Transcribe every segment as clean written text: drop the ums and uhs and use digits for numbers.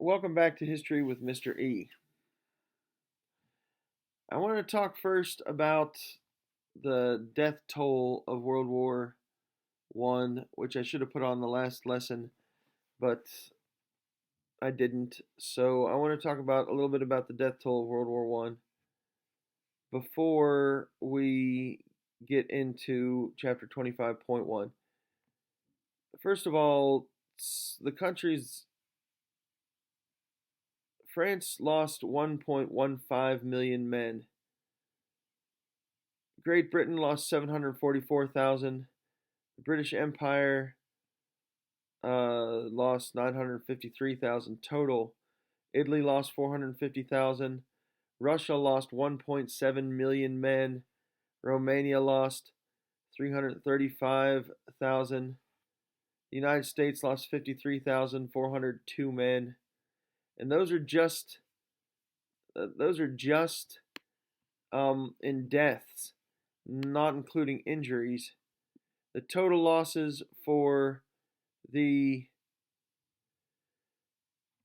Welcome back to History with Mr. E. I want to talk first about the death toll of World War One, which I should have put on the last lesson, but I didn't. So I want to talk about a little bit about the death toll of World War One before we get into chapter 25.1. First of all, the country's France lost 1.15 million men. Great Britain lost 744,000. The British Empire lost 953,000 total. Italy lost 450,000. Russia lost 1.7 million men. Romania lost 335,000. The United States lost 53,402 men. And those are just in deaths, not including injuries. The total losses for the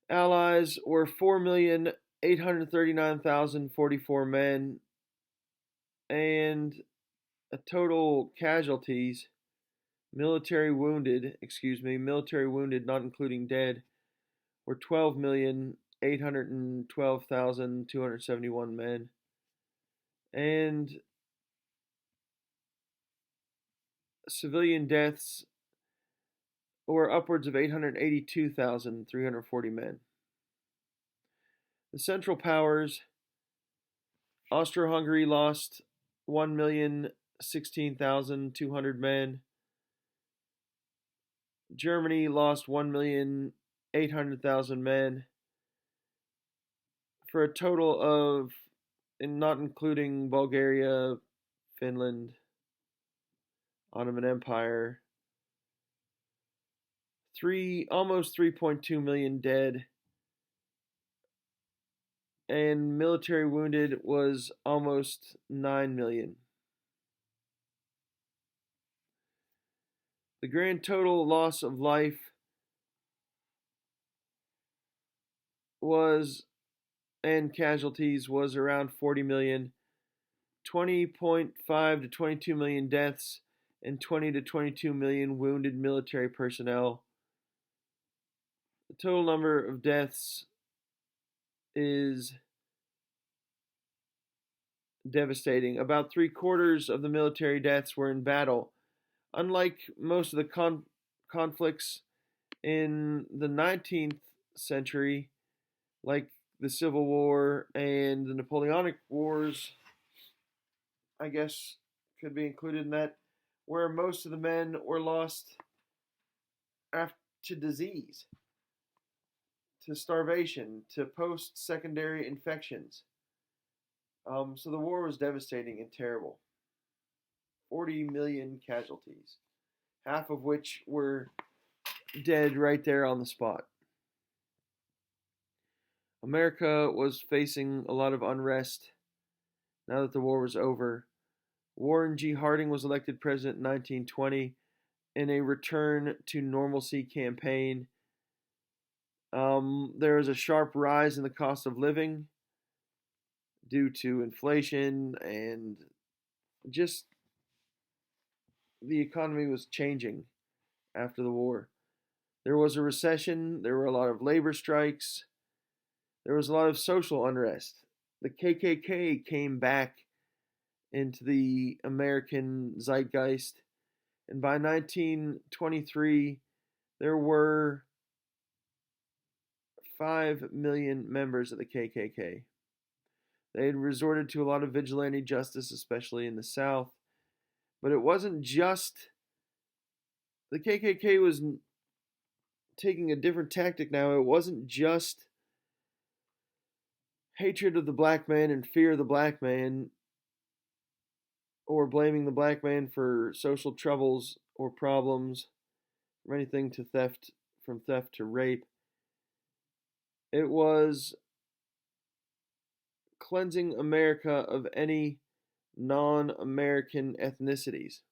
Allies were 4,839,044 men, and a total casualties, military wounded, not including dead, were 12,812,271 men, and civilian deaths were upwards of 882,340 men. The Central Powers, Austro-Hungary lost 1,016,200 men. Germany lost 1,800,000 men, for a total of, and not including Bulgaria, Finland, Ottoman Empire, almost 3.2 million dead, and military wounded was almost 9 million. The grand total loss of life and casualties was around 40 million, 20.5 to 22 million deaths, and 20 to 22 million wounded military personnel. The total number of deaths is devastating. About 3/4 of the military deaths were in battle. Unlike most of the conflicts in the 19th century, like the Civil War and the Napoleonic Wars, I guess could be included in that, where most of the men were lost to disease, to starvation, to post-secondary infections. So the war was devastating and terrible. 40 million casualties, half of which were dead right there on the spot. America was facing a lot of unrest now that the war was over. Warren G. Harding was elected president in 1920 in a return to normalcy campaign. There was a sharp rise in the cost of living due to inflation, and just the economy was changing after the war. There was a recession, there were a lot of labor strikes, there was a lot of social unrest. The KKK came back into the American zeitgeist, and by 1923 there were 5 million members of the KKK. They had resorted to a lot of vigilante justice, especially in the South, but it wasn't just, the KKK was taking a different tactic now. It wasn't just hatred of the black man and fear of the black man, or blaming the black man for social troubles or problems, or anything to theft, from theft to rape. It was cleansing America of any non-American ethnicities.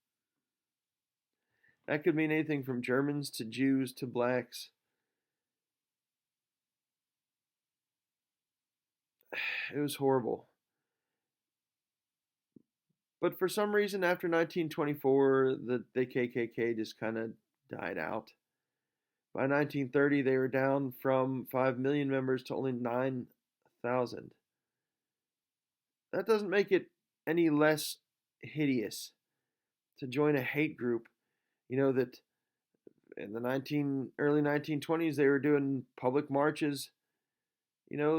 That could mean anything from Germans to Jews to blacks. it was horrible. But for some reason, after 1924, the KKK just kind of died out. By 1930, they were down from 5 million members to only 9,000. That doesn't make it any less hideous to join a hate group. That in the early 1920s, they were doing public marches,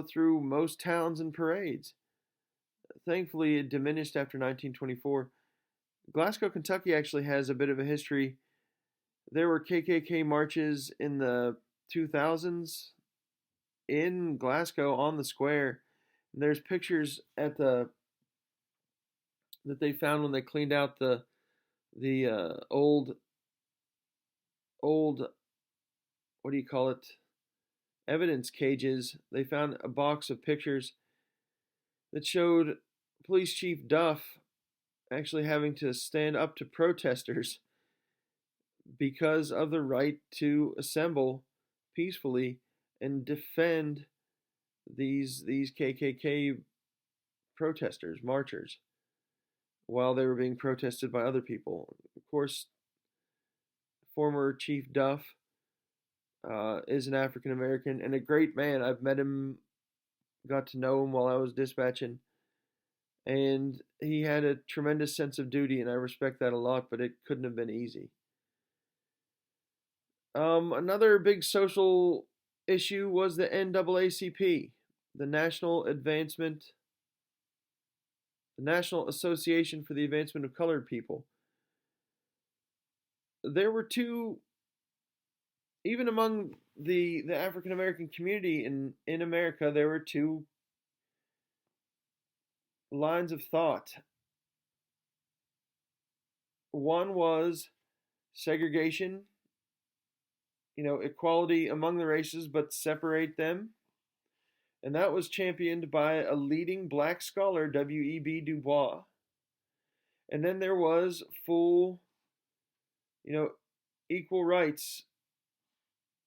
through most towns and parades. Thankfully, it diminished after 1924. Glasgow, Kentucky actually has a bit of a history. There were KKK marches in the 2000s in Glasgow on the square. And there's pictures that they found when they cleaned out the old what do you call it, evidence cages. They found a box of pictures that showed Police Chief Duff actually having to stand up to protesters because of the right to assemble peacefully and defend these KKK protesters, marchers, while they were being protested by other people. Of course, former Chief Duff is an African American and a great man. I've met him, got to know him while I was dispatching, and he had a tremendous sense of duty, and I respect that a lot, but it couldn't have been easy. Another big social issue was the NAACP, the National Association for the Advancement of Colored People. There were two, even among the African American community in America, there were two lines of thought. One was segregation, equality among the races, but separate them. And that was championed by a leading black scholar, W.E.B. Du Bois. And then there was full, equal rights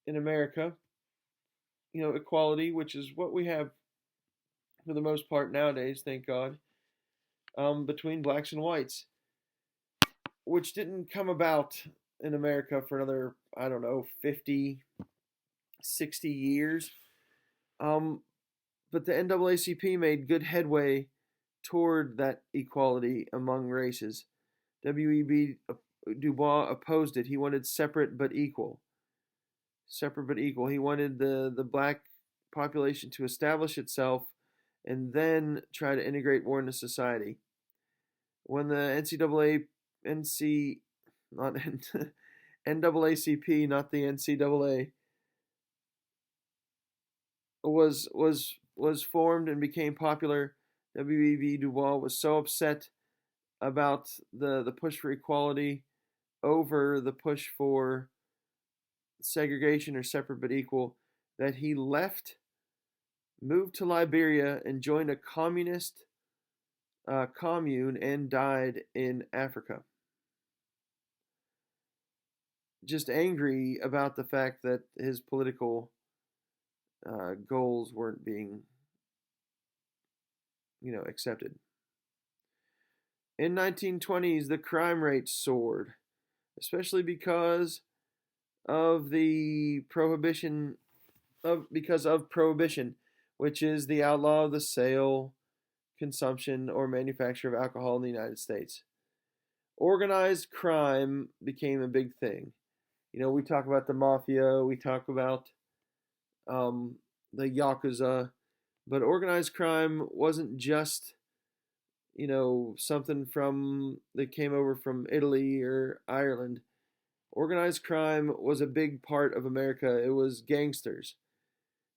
in America, equality, which is what we have for the most part nowadays, thank God, between blacks and whites, which didn't come about in America for another, 50, 60 years. But the NAACP made good headway toward that equality among races. W.E.B. Du Bois opposed it. He wanted separate but equal. Separate but equal. He wanted the black population to establish itself and then try to integrate more into society. When the NAACP, not the NCAA, was formed and became popular, W.E.B. Du Bois was so upset about the push for equality over the push for segregation or separate but equal that he left, moved to Liberia, and joined a communist commune and died in Africa. Just angry about the fact that his political goals weren't being, accepted. In 1920s, the crime rate soared, especially because of prohibition, which is the outlaw of the sale, consumption, or manufacture of alcohol in the United States. Organized crime became a big thing. We talk about the mafia, we talk about the Yakuza, but organized crime wasn't just, something that came over from Italy or Ireland. Organized crime was a big part of America. It was gangsters,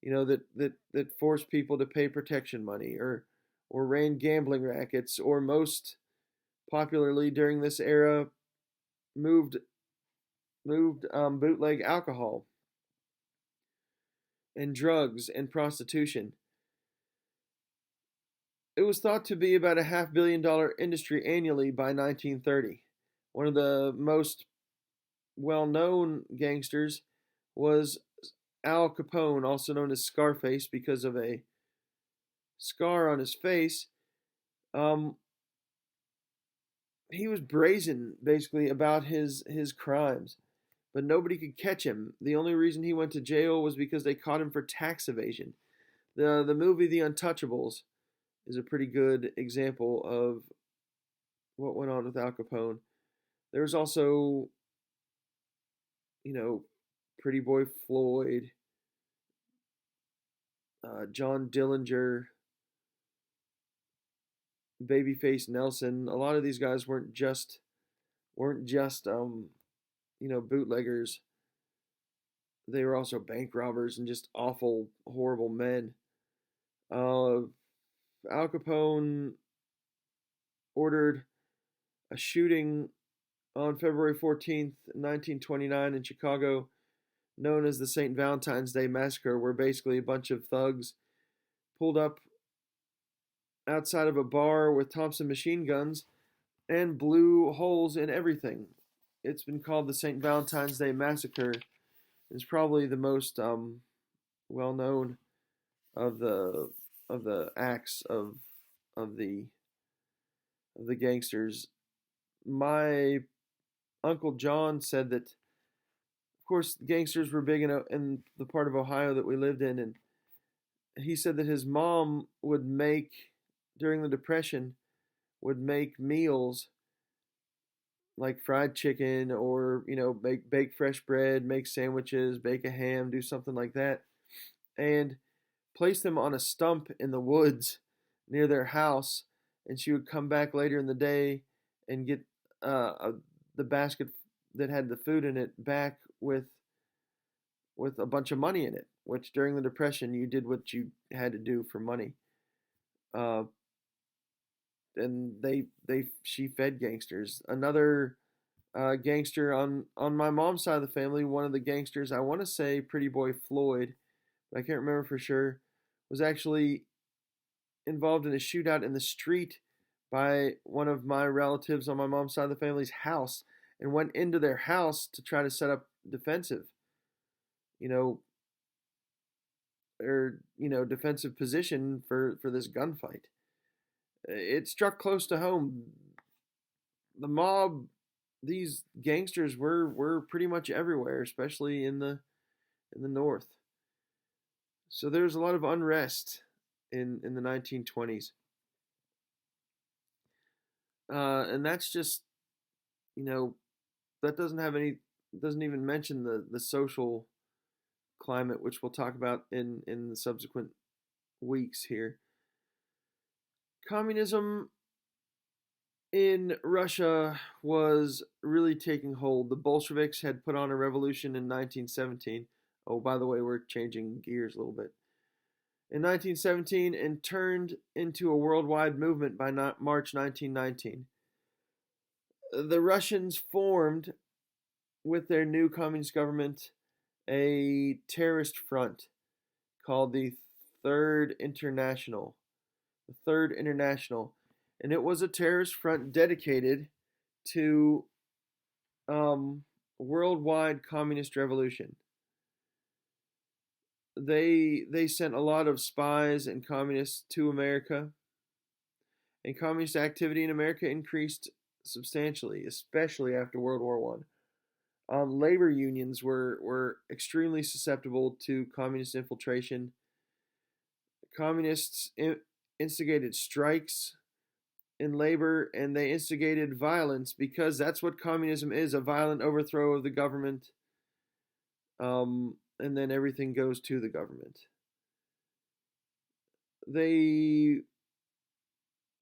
that forced people to pay protection money or ran gambling rackets, or most popularly during this era moved bootleg alcohol and drugs and prostitution. It was thought to be about a $500 million industry annually by 1930. One of the most well-known gangsters was Al Capone, also known as Scarface because of a scar on his face. Um, he was brazen, basically, about his crimes, but nobody could catch him. The only reason he went to jail was because they caught him for tax evasion. The movie The Untouchables is a pretty good example of what went on with Al Capone. There was also, you know, Pretty Boy Floyd, John Dillinger, Babyface Nelson. A lot of these guys weren't just bootleggers. They were also bank robbers and just awful, horrible men. Uh, Al Capone ordered a shooting on February 14th, 1929, in Chicago, known as the St. Valentine's Day Massacre, where basically a bunch of thugs pulled up outside of a bar with Thompson machine guns and blew holes in everything. It's been called the St. Valentine's Day Massacre. It's probably the most well known of the acts of the of the gangsters. My uncle John said that, of course, gangsters were big in the part of Ohio that we lived in, and he said that his mom would make, during the Depression, would make meals like fried chicken, or bake fresh bread, make sandwiches, bake a ham, do something like that, and place them on a stump in the woods near their house. And she would come back later in the day and get the basket that had the food in it back with a bunch of money in it, which during the Depression you did what you had to do for money. Uh, and she fed gangsters. Another gangster on my mom's side of the family, one of the gangsters, I want to say Pretty Boy Floyd, but I can't remember for sure, was actually involved in a shootout in the street by one of my relatives on my mom's side of the family's house, and went into their house to try to set up defensive, you know, defensive position for this gunfight. It struck close to home. The mob, these gangsters were pretty much everywhere, especially in the north. So there's a lot of unrest in the 1920s, and that's just, you know that doesn't even mention the social climate, which we'll talk about in the subsequent weeks here. Communism in Russia was really taking hold. The Bolsheviks had put on a revolution in 1917. Oh, by the way, we're changing gears a little bit. In 1917, and turned into a worldwide movement by March 1919. The Russians formed, with their new communist government, a terrorist front called the Third International. The Third International. And it was a terrorist front dedicated to worldwide communist revolution. They sent a lot of spies and communists to America, and communist activity in America increased substantially, especially after World War One. Labor unions were extremely susceptible to communist infiltration. Communists instigated strikes in labor, and they instigated violence, because that's what communism is: a violent overthrow of the government, and then everything goes to the government. They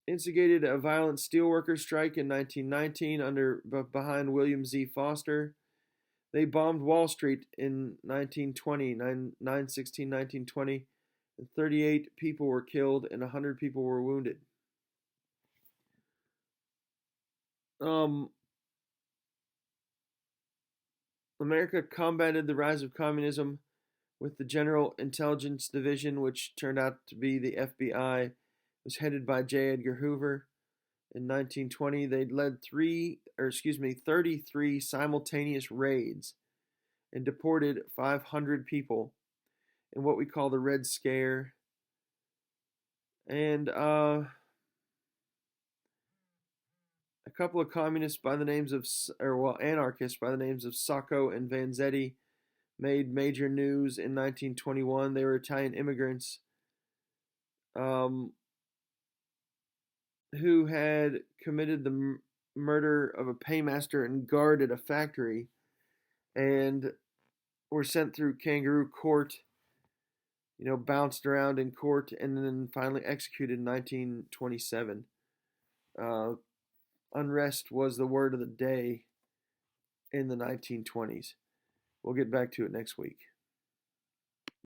instigated a violent steelworkers strike in 1919 behind William Z. Foster. They bombed Wall Street in 1920, 1920, and 38 people were killed and 100 people were wounded. America combated the rise of communism with the General Intelligence Division, which turned out to be the FBI. It was headed by J. Edgar Hoover. In 1920, they led 33 simultaneous raids and deported 500 people in what we call the Red Scare. And a couple of communists by the names of, anarchists by the names of Sacco and Vanzetti made major news in 1921. They were Italian immigrants um, who had committed the murder of a paymaster and guard at a factory and were sent through kangaroo court, bounced around in court, and then finally executed in 1927. Uh, Unrest was the word of the day in the 1920s. We'll get back to it next week.